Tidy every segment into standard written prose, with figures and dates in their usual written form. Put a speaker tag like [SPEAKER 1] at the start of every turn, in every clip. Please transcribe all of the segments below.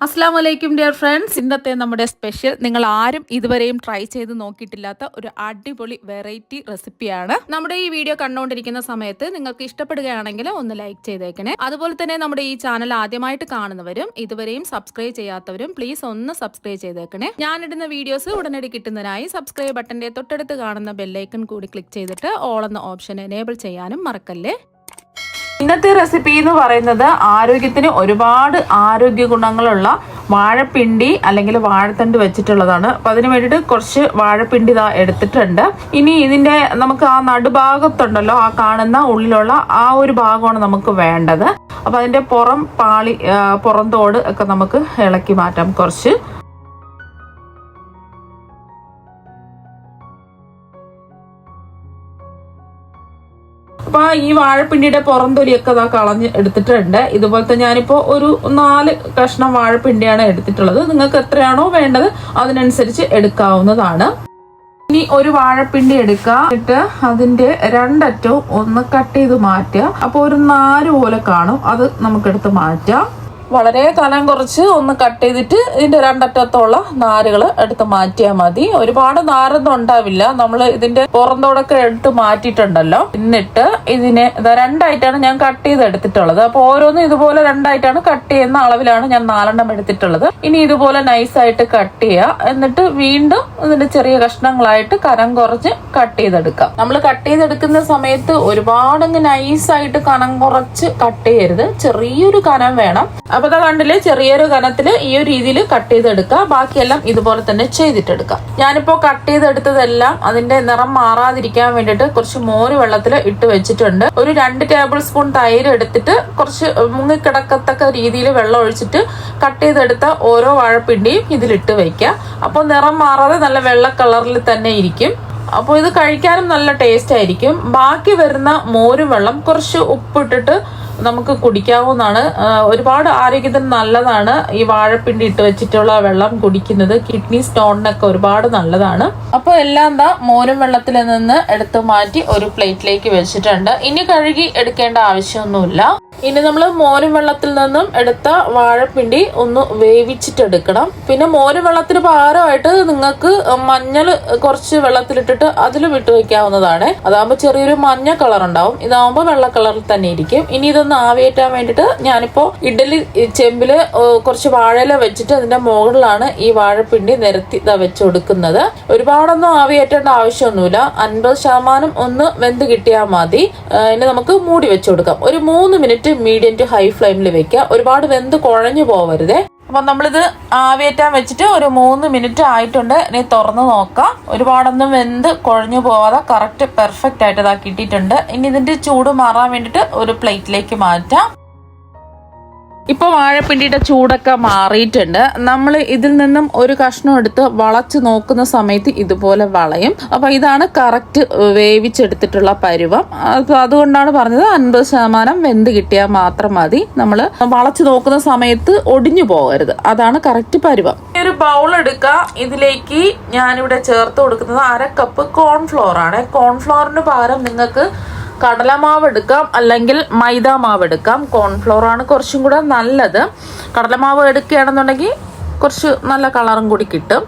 [SPEAKER 1] അസ്സാം വലൈക്കും dear friends. ഇന്നത്തെ നമ്മുടെ സ്പെഷ്യൽ നിങ്ങൾ ആരും ഇതുവരെയും ട്രൈ ചെയ്ത് നോക്കിയിട്ടില്ലാത്ത ഒരു അടിപൊളി വെറൈറ്റി റെസിപ്പിയാണ്. നമ്മുടെ ഈ വീഡിയോ കണ്ടുകൊണ്ടിരിക്കുന്ന സമയത്ത് നിങ്ങൾക്ക് ഇഷ്ടപ്പെടുകയാണെങ്കിൽ ഒന്ന് ലൈക്ക് ചെയ്തേക്കണേ. അതുപോലെ തന്നെ നമ്മുടെ ഈ ചാനൽ ആദ്യമായിട്ട് കാണുന്നവരും ഇതുവരെയും സബ്സ്ക്രൈബ് ചെയ്യാത്തവരും പ്ലീസ് ഒന്ന് സബ്സ്ക്രൈബ് ചെയ്തേക്കണേ. ഞാനിടുന്ന വീഡിയോസ് ഉടനടി കിട്ടുന്നതിനായി സബ്സ്ക്രൈബ് ബട്ടന്റെ തൊട്ടടുത്ത് കാണുന്ന ബെല്ലൈക്കൺ കൂടി ക്ലിക്ക് ചെയ്തിട്ട് ഓൾ എന്ന ഓപ്ഷൻ എനേബിൾ ചെയ്യാനും മറക്കല്ലേ. ഇന്നത്തെ റെസിപ്പി എന്ന് പറയുന്നത് ആരോഗ്യത്തിന് ഒരുപാട് ആരോഗ്യ ഗുണങ്ങളുള്ള വാഴപ്പിണ്ടി അല്ലെങ്കിൽ വാഴത്തണ്ട് വെച്ചിട്ടുള്ളതാണ്. അപ്പൊ അതിന് വേണ്ടിയിട്ട് കുറച്ച് വാഴപ്പിണ്ടി ഇതാ എടുത്തിട്ടുണ്ട്. ഇനി ഇതിന്റെ നമുക്ക് ആ നടുഭാഗത്തുണ്ടല്ലോ, ആ കാണുന്ന ഉള്ളിലുള്ള ആ ഒരു ഭാഗമാണ് നമുക്ക് വേണ്ടത്. അപ്പൊ അതിന്റെ പുറം തോട് ഒക്കെ നമുക്ക് ഇളക്കി മാറ്റാം കുറച്ച്. അപ്പൊ ഈ വാഴപ്പിണ്ടിയുടെ പുറംതൊലിയൊക്കെ കളഞ്ഞ് എടുത്തിട്ടുണ്ട്. ഇതുപോലത്തെ ഞാനിപ്പോ ഒരു 4 കഷ്ണം വാഴപ്പിണ്ടിയാണ് എടുത്തിട്ടുള്ളത്. നിങ്ങൾക്ക് എത്രയാണോ വേണ്ടത് അതിനനുസരിച്ച് എടുക്കാവുന്നതാണ്. ഇനി ഒരു വാഴപ്പിണ്ടി എടുക്കുക, എന്നിട്ട് അതിന്റെ രണ്ടറ്റവും ഒന്ന് കട്ട് ചെയ്ത് മാറ്റുക. അപ്പൊ ഒരു 4 പോലെ കാണും, അത് നമുക്കെടുത്ത് മാറ്റാം. വളരെ കനം കുറച്ച് ഒന്ന് കട്ട് ചെയ്തിട്ട് ഇതിന്റെ രണ്ടറ്റത്തോളം നാരുകൾ എടുത്ത് മാറ്റിയാൽ മതി. ഒരുപാട് നാരൊന്നും ഉണ്ടാവില്ല, നമ്മൾ ഇതിന്റെ പുറന്തോടൊക്കെ എടുത്ത് മാറ്റിയിട്ടുണ്ടല്ലോ. എന്നിട്ട് ഇതിനെ രണ്ടായിട്ടാണ് ഞാൻ കട്ട് ചെയ്ത് എടുത്തിട്ടുള്ളത്. അപ്പൊ ഓരോന്നും ഇതുപോലെ രണ്ടായിട്ടാണ് കട്ട് ചെയ്യുന്ന അളവിലാണ് ഞാൻ 4 എടുത്തിട്ടുള്ളത്. ഇനി ഇതുപോലെ നൈസായിട്ട് കട്ട് ചെയ്യുക. എന്നിട്ട് വീണ്ടും ഇതിന്റെ ചെറിയ കഷ്ണങ്ങളായിട്ട് കനം കുറച്ച് കട്ട് ചെയ്തെടുക്കാം. നമ്മൾ കട്ട് ചെയ്തെടുക്കുന്ന സമയത്ത് ഒരുപാടങ്ങ് നൈസായിട്ട് കനം കുറച്ച് കട്ട് ചെയ്യരുത്, ചെറിയൊരു കനം വേണം. അപ്പൊ അതാ കണ്ടില്ലേ, ചെറിയൊരു കനത്തില് ഈ ഒരു രീതിയിൽ കട്ട് ചെയ്തെടുക്കുക. ബാക്കിയെല്ലാം ഇതുപോലെ തന്നെ ചെയ്തിട്ടെടുക്കാം. ഞാനിപ്പോ കട്ട് ചെയ്തെടുത്തതെല്ലാം അതിന്റെ നിറം മാറാതിരിക്കാൻ വേണ്ടിയിട്ട് കുറച്ച് മോര് വെള്ളത്തിൽ ഇട്ട് വെച്ചിട്ടുണ്ട്. ഒരു 2 ടേബിൾ സ്പൂൺ തൈര് എടുത്തിട്ട് കുറച്ച് മുങ്ങിക്കിടക്കത്തക്ക രീതിയിൽ വെള്ളം ഒഴിച്ചിട്ട് കട്ട് ചെയ്തെടുത്ത ഓരോ വാഴപ്പിണ്ടിയും ഇതിലിട്ട് വെക്കുക. അപ്പോൾ നിറം മാറാതെ നല്ല വെള്ള കളറിൽ തന്നെ ഇരിക്കും. അപ്പോൾ ഇത് കഴിക്കാനും നല്ല ടേസ്റ്റ് ആയിരിക്കും. ബാക്കി വരുന്ന മോരും വെള്ളം കുറച്ച് ഉപ്പിട്ടിട്ട് നമുക്ക് കുടിക്കാവുന്നതാണ്. ഒരുപാട് ആരോഗ്യത്തിന് നല്ലതാണ് ഈ വാഴപ്പിണ്ടി ഇട്ട് വെച്ചിട്ടുള്ള വെള്ളം കുടിക്കുന്നത്. കിഡ്നി സ്റ്റോണിനൊക്കെ ഒരുപാട് നല്ലതാണ്. അപ്പൊ എല്ലാം മോരും വെള്ളത്തിൽ നിന്ന് എടുത്തു മാറ്റി ഒരു പ്ലേറ്റിലേക്ക് വെച്ചിട്ടുണ്ട്. ഇനി കഴുകി എടുക്കേണ്ട ആവശ്യമൊന്നുമില്ല. ഇനി നമ്മൾ മോരും വെള്ളത്തിൽ നിന്നും എടുത്ത വാഴപ്പിണ്ടി ഒന്ന് വേവിച്ചിട്ടെടുക്കണം. പിന്നെ മോരും വെള്ളത്തിന് പകരമായിട്ട് നിങ്ങൾക്ക് മഞ്ഞൾ കുറച്ച് വെള്ളത്തിലിട്ടിട്ട് അതിൽ വിട്ടു വെക്കാവുന്നതാണ്. അതാകുമ്പോൾ ചെറിയൊരു മഞ്ഞ കളർ ഉണ്ടാവും. ഇതാവുമ്പോൾ വെള്ള കളറിൽ തന്നെ ഇരിക്കും. ഇനി ഇതൊന്ന് ആവിയേറ്റാൻ വേണ്ടിയിട്ട് ഞാനിപ്പോ ഇഡലി ചെമ്പില് കുറച്ച് വാഴയില വെച്ചിട്ട് അതിന്റെ മുകളിലാണ് ഈ വാഴപ്പിണ്ടി നിരത്തി വെച്ച് കൊടുക്കുന്നത്. ഒരുപാടൊന്നും ആവിയേറ്റേണ്ട ആവശ്യമൊന്നുമില്ല, 50% ഒന്ന് വെന്ത് കിട്ടിയാൽ മതി. ഇനി നമുക്ക് മൂടി വെച്ച് കൊടുക്കാം. ഒരു 3 മിനിറ്റ് മീഡിയം ടു ഹൈ ഫ്ലെയിമിൽ വെക്കുക. ഒരുപാട് വെന്ത് കുഴഞ്ഞു പോവരുതേ. അപ്പൊ നമ്മളിത് ആവിയേറ്റാൻ വെച്ചിട്ട് ഒരു 3 മിനിറ്റ് ആയിട്ടുണ്ട്. ഇനി തുറന്ന് നോക്കാം. ഒരുപാടൊന്നും വെന്ത് കുഴഞ്ഞു പോവാതെ കറക്റ്റ് പെർഫെക്റ്റ് ആയിട്ട് ഇതാക്കിയിട്ടുണ്ട്. ഇനി ഇതിന്റെ ചൂട് മാറാൻ വേണ്ടിയിട്ട് ഒരു പ്ലേറ്റിലേക്ക് മാറ്റാം. ഇപ്പൊ വാഴപ്പിണ്ടിയുടെ ചൂടൊക്കെ മാറിയിട്ടുണ്ട്. നമ്മൾ ഇതിൽ നിന്നും ഒരു കഷ്ണം എടുത്ത് വളച്ച് നോക്കുന്ന സമയത്ത് ഇതുപോലെ വളയും. അപ്പൊ ഇതാണ് കറക്റ്റ് വേവിച്ചെടുത്തിട്ടുള്ള പരുവം. അതുകൊണ്ടാണ് പറഞ്ഞത് 50% വെന്ത് കിട്ടിയാൽ മാത്രം മതി. നമ്മൾ വളച്ച് നോക്കുന്ന സമയത്ത് ഒടിഞ്ഞു പോകരുത്, അതാണ് കറക്റ്റ് പരുവം. ഒരു ബൗൾ എടുക്കുക. ഇതിലേക്ക് ഞാനിവിടെ ചേർത്ത് കൊടുക്കുന്നത് 1/2 കപ്പ് കോൺഫ്ലോർ ആണ്. കോൺഫ്ലോറിന് പകരം നിങ്ങൾക്ക് കടലമാവ് എടുക്കാം, അല്ലെങ്കിൽ മൈദാമാവ് എടുക്കാം. കോൺഫ്ലോർ ആണ് കുറച്ചും കൂടെ നല്ലത്. കടലമാവ് എടുക്കുകയാണെന്നുണ്ടെങ്കിൽ കുറച്ച് നല്ല കളറും കൂടി കിട്ടും.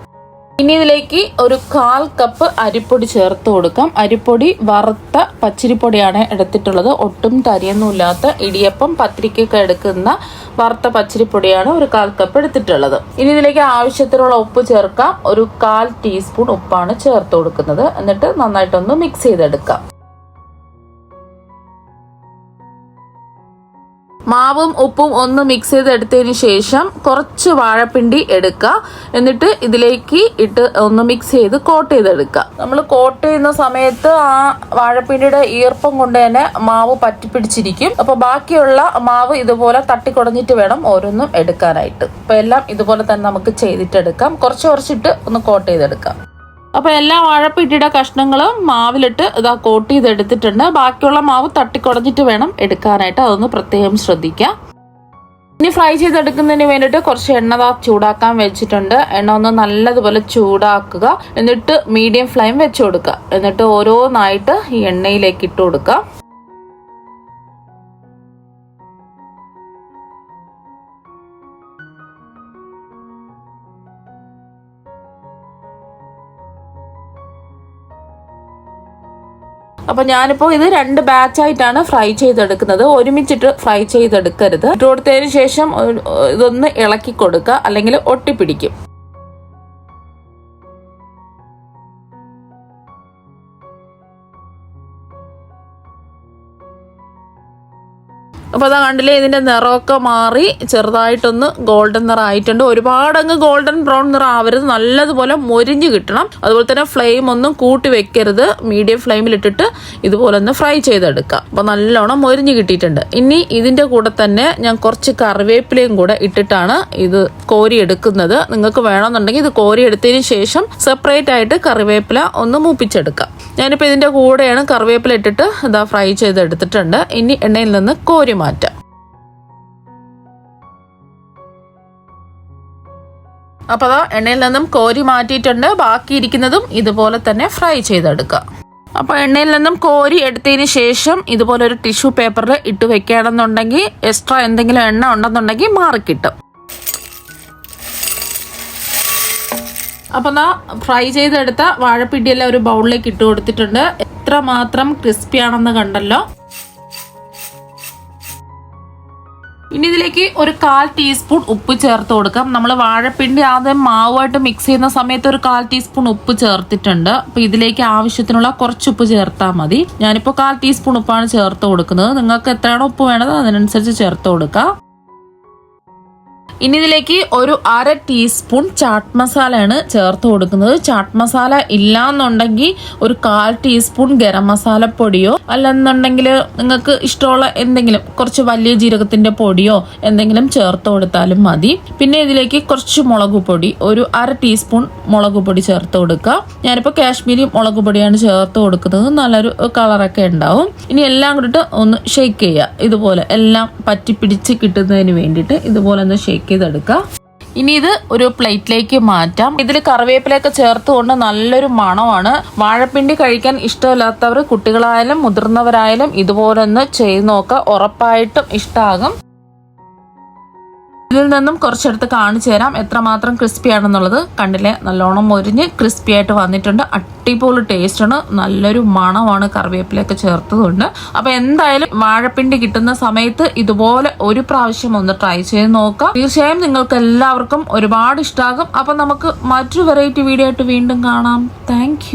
[SPEAKER 1] ഇനി ഇതിലേക്ക് ഒരു 1/4 കപ്പ് അരിപ്പൊടി ചേർത്ത് കൊടുക്കാം. അരിപ്പൊടി വറുത്ത പച്ചരിപ്പൊടിയാണ് എടുത്തിട്ടുള്ളത്. ഒട്ടും തരിയൊന്നുമില്ലാത്ത ഇടിയപ്പം പത്തിരിക്കൊക്കെ എടുക്കുന്ന വറുത്ത പച്ചരിപ്പൊടിയാണ് ഒരു 1/4 കപ്പ് എടുത്തിട്ടുള്ളത്. ഇനി ഇതിലേക്ക് ആവശ്യത്തിനുള്ള ഉപ്പ് ചേർക്കാം. ഒരു 1/4 ടീസ്പൂൺ ഉപ്പാണ് ചേർത്ത് കൊടുക്കുന്നത്. എന്നിട്ട് നന്നായിട്ടൊന്ന് മിക്സ് ചെയ്തെടുക്കാം. മാവും ഉപ്പും ഒന്ന് മിക്സ് ചെയ്തെടുത്തതിന് ശേഷം കുറച്ച് വാഴപ്പിണ്ടി എടുക്കുക. എന്നിട്ട് ഇതിലേക്ക് ഇട്ട് ഒന്ന് മിക്സ് ചെയ്ത് കോട്ട് ചെയ്തെടുക്കുക. നമ്മൾ കോട്ട് ചെയ്യുന്ന സമയത്ത് ആ വാഴപ്പിണ്ടിയുടെ ഈർപ്പം കൊണ്ട് തന്നെ മാവ് പറ്റിപ്പിടിച്ചിരിക്കും. അപ്പൊ ബാക്കിയുള്ള മാവ് ഇതുപോലെ തട്ടിക്കുടഞ്ഞിട്ട് വേണം ഓരോന്നും എടുക്കാനായിട്ട്. അപ്പൊ എല്ലാം ഇതുപോലെ തന്നെ നമുക്ക് ചെയ്തിട്ടെടുക്കാം. കുറച്ചിട്ട് ഒന്ന് കോട്ട് ചെയ്തെടുക്കാം. അപ്പൊ എല്ലാ വാഴപ്പിണ്ടിയുടെ കഷ്ണങ്ങളും മാവിലിട്ട് ഇതാ കോട്ട് ചെയ്തെടുത്തിട്ടുണ്ട്. ബാക്കിയുള്ള മാവ് തട്ടിക്കുടഞ്ഞിട്ട് വേണം എടുക്കാനായിട്ട്, അതൊന്ന് പ്രത്യേകം ശ്രദ്ധിക്കാം. ഇനി ഫ്രൈ ചെയ്തെടുക്കുന്നതിന് വേണ്ടിയിട്ട് കുറച്ച് എണ്ണ ചൂടാക്കാൻ വെച്ചിട്ടുണ്ട്. എണ്ണ ഒന്ന് നല്ലതുപോലെ ചൂടാക്കുക. എന്നിട്ട് മീഡിയം ഫ്ലെയിം വെച്ച് കൊടുക്കുക. എന്നിട്ട് ഓരോന്നായിട്ട് ഈ എണ്ണയിലേക്ക് ഇട്ട് കൊടുക്കുക. അപ്പൊ ഞാനിപ്പോൾ ഇത് 2 ബാച്ചായിട്ടാണ് ഫ്രൈ ചെയ്തെടുക്കുന്നത്. ഒരുമിച്ചിട്ട് ഫ്രൈ ചെയ്തെടുക്കരുത്. ഇട്ട് കൊടുത്തതിന് ശേഷം ഇതൊന്ന് ഇളക്കി കൊടുക്കുക, അല്ലെങ്കിൽ ഒട്ടിപ്പിടിക്കും. അപ്പോൾ അതാ കണ്ടില്ലേ, ഇതിൻ്റെ നിറമൊക്കെ മാറി ചെറുതായിട്ടൊന്ന് ഗോൾഡൻ നിറം ആയിട്ടുണ്ട്. ഒരുപാടങ്ങ് ഗോൾഡൻ ബ്രൗൺ നിറം ആവരുത്, നല്ലതുപോലെ മൊരിഞ്ഞ് കിട്ടണം. അതുപോലെ തന്നെ ഫ്ലെയിം ഒന്നും കൂട്ടി വെക്കരുത്, മീഡിയം ഫ്ലെയിമിലിട്ടിട്ട് ഇതുപോലെ ഒന്ന് ഫ്രൈ ചെയ്തെടുക്കാം. അപ്പോൾ നല്ലോണം മൊരിഞ്ഞ് കിട്ടിയിട്ടുണ്ട്. ഇനി ഇതിൻ്റെ കൂടെ തന്നെ ഞാൻ കുറച്ച് കറിവേപ്പിലയും കൂടെ ഇട്ടിട്ടാണ് ഇത് കോരി എടുക്കുന്നത്. നിങ്ങൾക്ക് വേണമെന്നുണ്ടെങ്കിൽ ഇത് കോരി എടുത്തതിന് ശേഷം സെപ്പറേറ്റ് ആയിട്ട് കറിവേപ്പില ഒന്ന് മൂപ്പിച്ചെടുക്കാം. ഞാനിപ്പോൾ ഇതിൻ്റെ കൂടെയാണ് കറിവേപ്പില ഇട്ടിട്ട് ഇതാ ഫ്രൈ ചെയ്തെടുത്തിട്ടുണ്ട്. ഇനി എണ്ണയിൽ നിന്ന് കോരി മാറ്റാം. അപ്പോൾ അതാ എണ്ണയിൽ നിന്നും കോരി മാറ്റിയിട്ടുണ്ട്. ബാക്കിയിരിക്കുന്നതും ഇതുപോലെ തന്നെ ഫ്രൈ ചെയ്തെടുക്കാം. അപ്പോൾ എണ്ണയിൽ നിന്നും കോരി എടുത്തതിന് ശേഷം ഇതുപോലെ ഒരു ടിഷ്യൂ പേപ്പറിൽ ഇട്ട് വെക്കുകയാണെന്നുണ്ടെങ്കിൽ എക്സ്ട്രാ എന്തെങ്കിലും എണ്ണ ഉണ്ടെന്നുണ്ടെങ്കിൽ മാറിക്കിട്ടും. അപ്പോൾ എന്നാ ഫ്രൈ ചെയ്തെടുത്ത വാഴപ്പിണ്ടിയെല്ലാം ഒരു ബൗളിലേക്ക് ഇട്ട് കൊടുത്തിട്ടുണ്ട്. എത്രമാത്രം ക്രിസ്പി ആണെന്ന് കണ്ടല്ലോ. ഇനി ഇതിലേക്ക് ഒരു 1/4 ടീസ്പൂൺ ഉപ്പ് ചേർത്ത് കൊടുക്കാം. നമ്മൾ വാഴപ്പിണ്ടി ആദ്യം മാവുമായിട്ട് മിക്സ് ചെയ്യുന്ന സമയത്ത് ഒരു 1/4 ടീസ്പൂൺ ഉപ്പ് ചേർത്തിട്ടുണ്ട്. അപ്പൊ ഇതിലേക്ക് ആവശ്യത്തിനുള്ള കുറച്ച് ഉപ്പ് ചേർത്താൽ മതി. ഞാനിപ്പോൾ 1/4 ടീസ്പൂൺ ഉപ്പാണ് ചേർത്ത് കൊടുക്കുന്നത്. നിങ്ങൾക്ക് എത്രയാണോ ഉപ്പ് വേണ്ടത് അതിനനുസരിച്ച് ചേർത്ത് കൊടുക്കാം. ഇനി ഇതിലേക്ക് ഒരു 1/2 ടീസ്പൂൺ ചാട്ട് മസാലയാണ് ചേർത്ത് കൊടുക്കുന്നത്. ചാട്ട് മസാല ഇല്ലാന്നുണ്ടെങ്കിൽ ഒരു 1/4 ടീസ്പൂൺ ഗരം മസാലപ്പൊടിയോ അല്ലെന്നുണ്ടെങ്കിൽ നിങ്ങൾക്ക് ഇഷ്ടമുള്ള എന്തെങ്കിലും കുറച്ച് വലിയ ജീരകത്തിന്റെ പൊടിയോ എന്തെങ്കിലും ചേർത്ത് കൊടുത്താലും മതി. പിന്നെ ഇതിലേക്ക് കുറച്ച് മുളക് പൊടി, ഒരു 1/2 ടീസ്പൂൺ മുളക് പൊടി ചേർത്ത് കൊടുക്കുക. ഞാനിപ്പോൾ കാശ്മീരി മുളക് പൊടിയാണ് ചേർത്ത് കൊടുക്കുന്നത്. നല്ലൊരു കളറൊക്കെ ഉണ്ടാവും. ഇനി എല്ലാം കൂടിയിട്ട് ഒന്ന് ഷേക്ക് ചെയ്യുക. ഇതുപോലെ എല്ലാം പറ്റിപ്പിടിച്ച് കിട്ടുന്നതിന് വേണ്ടിയിട്ട് ഇതുപോലെ ഒന്ന് ഷേക്ക് ചെയ്തെടുക്കുക. ഇനി ഇത് ഒരു പ്ലേറ്റിലേക്ക് മാറ്റാം. ഇതിൽ കറിവേപ്പിലൊക്കെ ചേർത്തുകൊണ്ട് നല്ലൊരു മണമാണ്. വാഴപ്പിണ്ടി കഴിക്കാൻ ഇഷ്ടമില്ലാത്തവർ, കുട്ടികളായാലും മുതിർന്നവരായാലും ഇതുപോലെ ഒന്ന് ചെയ്ത് നോക്കുക, ഉറപ്പായിട്ടും ഇഷ്ടമാകും. ഇതിൽ നിന്നും കുറച്ചെടുത്ത് കാണിച്ചു തരാം എത്രമാത്രം ക്രിസ്പി ആണെന്നുള്ളത്. കണ്ടില്ലേ, നല്ലോണം മൊരിഞ്ഞ് ക്രിസ്പി ആയിട്ട് വന്നിട്ടുണ്ട്. അടിപൊളി ടേസ്റ്റ് ആണ്, നല്ലൊരു മണമാണ് കറിവേപ്പിലൊക്കെ ചേർത്തതുകൊണ്ട്. അപ്പൊ എന്തായാലും വാഴപ്പിണ്ടി കിട്ടുന്ന സമയത്ത് ഇതുപോലെ ഒരു പ്രാവശ്യം ഒന്ന് ട്രൈ ചെയ്ത് നോക്കാം. തീർച്ചയായും നിങ്ങൾക്ക് എല്ലാവർക്കും ഒരുപാട് ഇഷ്ടമാകും. അപ്പൊ നമുക്ക് മറ്റൊരു വെറൈറ്റി വീഡിയോ ആയിട്ട് വീണ്ടും കാണാം. താങ്ക്